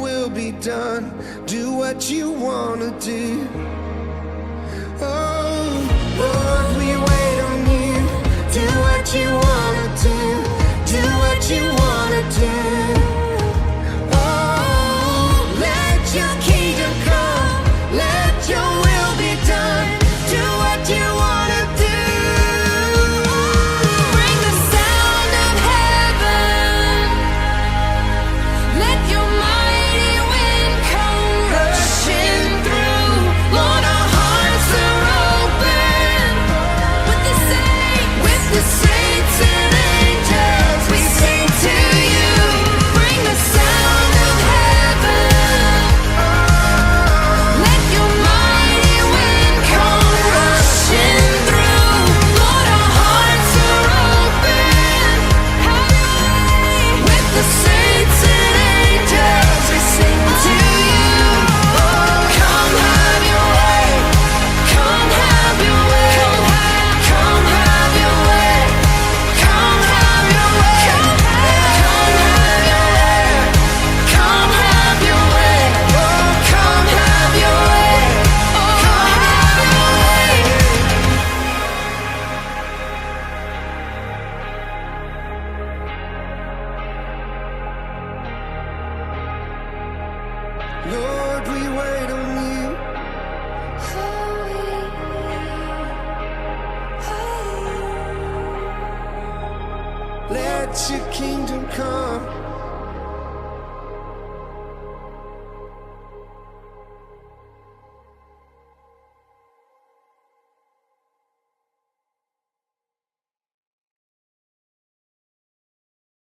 will be done. Do what you wanna do. Oh, Lord, we wait on you. Do what you wanna do. Do what you wanna do. Oh, let your kingdom come. Let your will be done. Do what you wanna do. Bring the sound of heaven. Let your mighty wind come rushing through. Lord, our hearts are open. With the saints and angels, we sing to you. Bring the sound of heaven. Let your mighty wind come rushing through. Lord, our hearts are open. Have your way. With the saints and angels, we sing to you. Come have your way. Come have your way. Come have your way. Come have your way. Come have your way. Come have your way. Come have your way. Come have your way. Lord, we wait on you. Let your kingdom come.